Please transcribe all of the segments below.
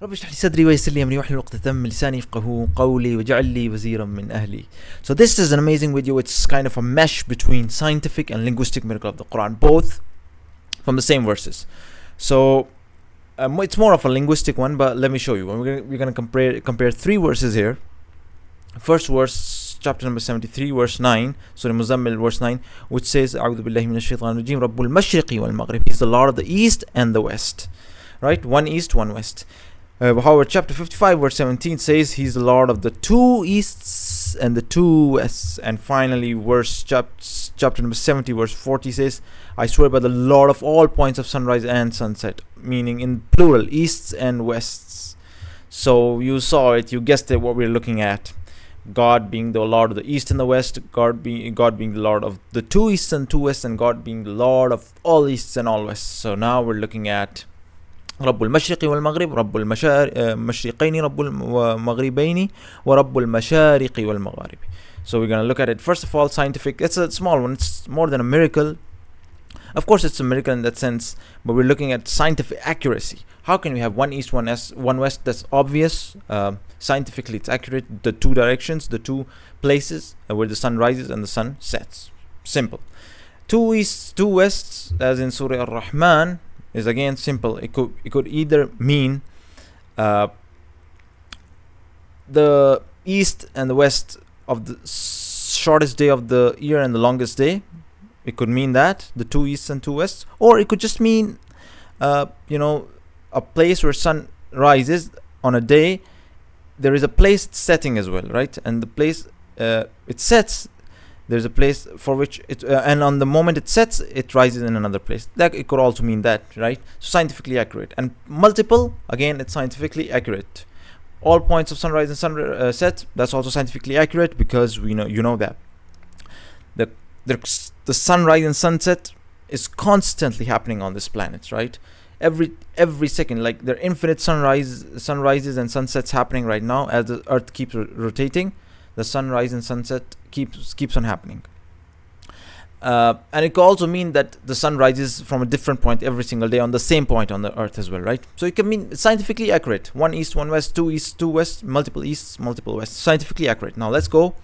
رب اشرح لي صدري ويسر لي أمري واحلل عقدة من لساني يفقهوا قولي واجعل لي وزيرا من أهلي. So this is an amazing video. It's kind of a mesh between scientific and linguistic miracle of the Quran, both from the same verses. So it's more of a linguistic one, but let me show you. We're gonna compare three verses here. First verse, chapter number 73, verse 9, Surah Muzammil, verse 9, which says, أعوذ بالله من الشيطان الرجيم رب المشرق والمغرب. He's the Lord of the East and the West. Right? One East, one West. However, chapter 55, verse 17 says he's the Lord of the two Easts and the two Wests. And finally, chapter number 70, verse 40 says, I swear by the Lord of all points of sunrise and sunset, meaning in plural, Easts and Wests. So you saw it, you guessed it, what we're looking at. God being the Lord of the East and the West, God being the Lord of the two Easts and two Wests, and God being the Lord of all Easts and all Wests. So now we're looking at رب المشرق والمغرب رب المشرقين رب المغربين ورب المشارق والمغارب. So we're going to look at it. First of all, scientific. It's a small one. It's more than a miracle. Of course, it's a miracle in that sense, but we're looking at scientific accuracy. How can we have one East, one West? That's obvious. Scientifically, it's accurate. The two directions, the two places where the sun rises and the sun sets. Simple. Two Easts, two Wests, as in Surah Ar-Rahman, is again simple. It could either mean the East and the West of the shortest day of the year and the longest day. It could mean that, the two Easts and two Wests, or it could just mean a place where sun rises on a day. There is a place setting as well, right? And the place it sets, there's a place for which it and on the moment it sets, it rises in another place. That it could also mean that, right? So scientifically accurate. And multiple, again, it's scientifically accurate. All points of sunrise and sunset, that's also scientifically accurate, because you know that the sunrise and sunset is constantly happening on this planet, right? Every second, like there are infinite sunrises and sunsets happening right now as the Earth keeps rotating. The sunrise and sunset keeps on happening, and it could also mean that the sun rises from a different point every single day on the same point on the Earth as well, right? So it can mean scientifically accurate. One East, one West, two East, two West, multiple Easts, multiple Wests. Scientifically accurate. Now let's go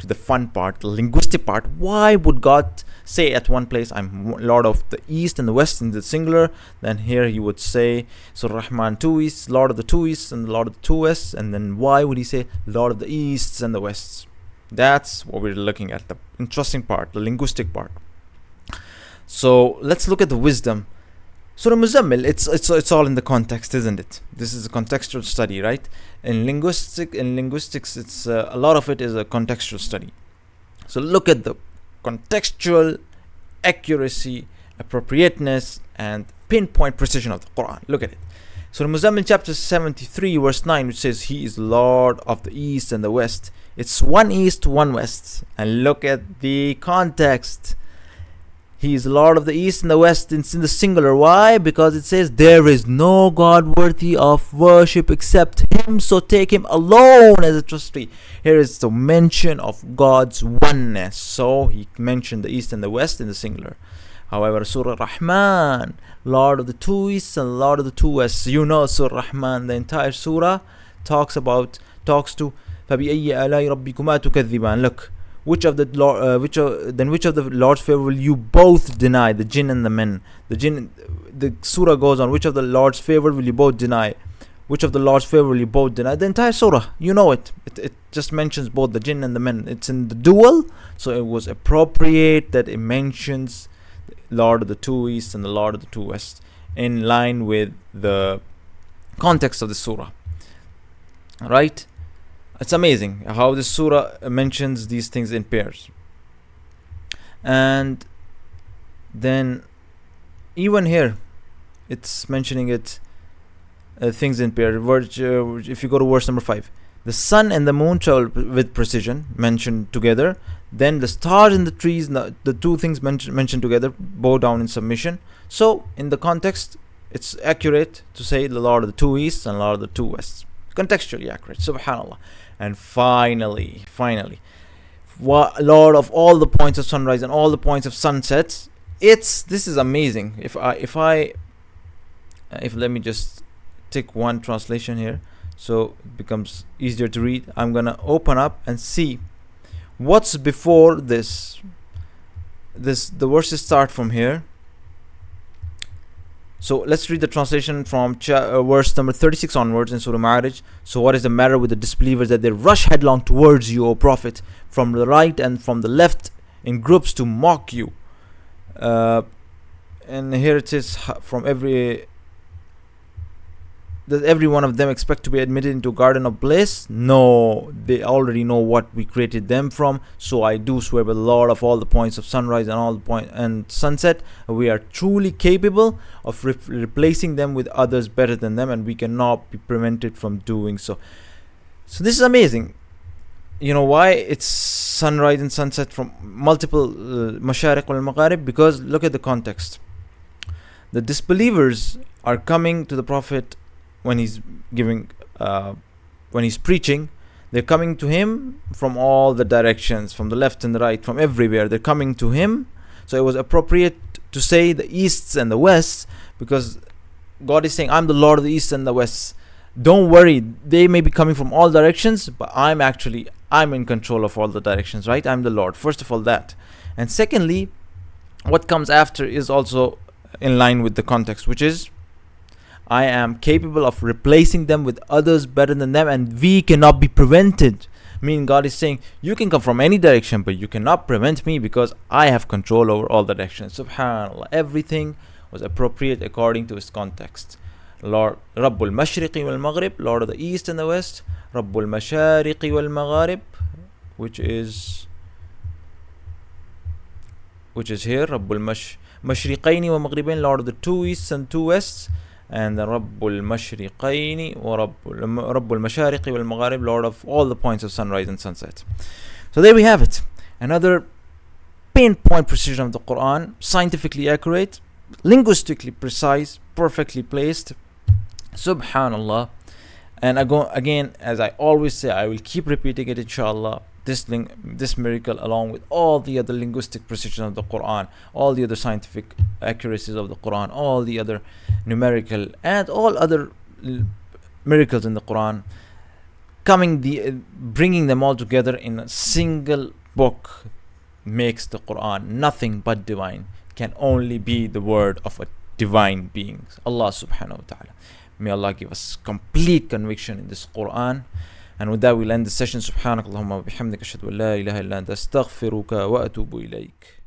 to the fun part, the linguistic part. Why would God say at one place, I'm Lord of the East and the West in the singular? Then here he would say, so Rahman, two Easts, Lord of the two Easts and Lord of the two Wests. And then why would he say Lord of the Easts and the Wests? That's what we're looking at, the interesting part, the linguistic part. So let's look at the wisdom. Surah Muzammil, it's all in the context, isn't it? This is a contextual study, right? In linguistics, it's a lot of it is a contextual study. So look at the contextual accuracy, appropriateness, and pinpoint precision of the Quran. Look at it. Surah Muzammil, chapter 73, verse 9, which says He is Lord of the East and the West. It's one East, one West. And look at the context. He is Lord of the East and the West. It's in the singular. Why? Because it says there is no God worthy of worship except Him, so take Him alone as a trustee. Here is the mention of God's oneness. So he mentioned the East and the West in the singular. However, Surah Rahman, Lord of the two Easts and Lord of the two Wests. You know Surah Rahman, the entire surah talks to فَبِأَيِّ آلَاءِ رَبِّكُمَا تُكَذِّبَانِ. Look, which of the Lord's favor will you both deny? The jinn and the men. The surah goes on. Which of the Lord's favor will you both deny? Which of the Lord's favor will you both deny? The entire surah, you know it. It just mentions both the jinn and the men. It's in the dual, so it was appropriate that it mentions the Lord of the two East and the Lord of the two West in line with the context of the surah. Right? It's amazing how the surah mentions these things in pairs. And then even here, it's mentioning it things in pair. If you go to verse number 5, the sun and the moon travel with precision, mentioned together. Then the stars and the trees, the two things mentioned together, bow down in submission. So in the context, it's accurate to say the Lord of the two Easts and Lord of the two Wests. Contextually accurate, subhanallah. And finally, Lord of all the points of sunrise and all the points of sunsets. This is amazing. If let me just tick one translation here, so it becomes easier to read. I'm gonna open up and see what's before this. The verses start from here. So let's read the translation from verse number 36 onwards in Surah Ma'arij. So what is the matter with the disbelievers that they rush headlong towards you, O Prophet, from the right and from the left in groups to mock you? And here it is, from does every one of them expect to be admitted into a garden of bliss? No, they already know what we created them from. So I do swear by the Lord of all the points of sunrise and all the point and sunset, we are truly capable of replacing them with others better than them, and we cannot be prevented from doing so. So this is amazing. You know why it's sunrise and sunset from multiple mashariq wal magharib? Because look at the context. The disbelievers are coming to the Prophet when he's when he's preaching. They're coming to him from all the directions, from the left and the right, from everywhere. They're coming to him. So it was appropriate to say the easts and the wests, because God is saying, I'm the Lord of the east and the west. Don't worry, they may be coming from all directions, but I'm in control of all the directions, right? I'm the Lord. First of all, that. And secondly, what comes after is also in line with the context, which is, I am capable of replacing them with others better than them, and we cannot be prevented. Meaning God is saying, you can come from any direction, but you cannot prevent me, because I have control over all the directions. Subhanallah. Everything was appropriate according to its context. Lord Rabbul Mashriqi wal Maghrib, Lord of the East and the West. Rabbul Mashariqi wal Magharib, which is here. Rabbul Mashriqaini wa Maghribain, Lord of the two Easts and two Wests. And the Rabbul Mashriqaini wa Rabbul Mashariqi wal Magharib, Lord of all the points of sunrise and sunset. So there we have it. Another pinpoint precision of the Quran, scientifically accurate, linguistically precise, perfectly placed. Subhanallah. And again, as I always say, I will keep repeating it, inshallah. This miracle, along with all the other linguistic precision of the Quran, all the other scientific accuracies of the Quran, all the other numerical and all other miracles in the Quran, bringing them all together in a single book, makes the Quran nothing but divine. Can only be the word of a divine being, Allah subhanahu wa ta'ala. May Allah give us complete conviction in this Quran. And with that, we'll end the session. Subhanakallahumma wa bihamdika ashhadu an la ilaha illa anta astaghfiruka wa atubu ilayk.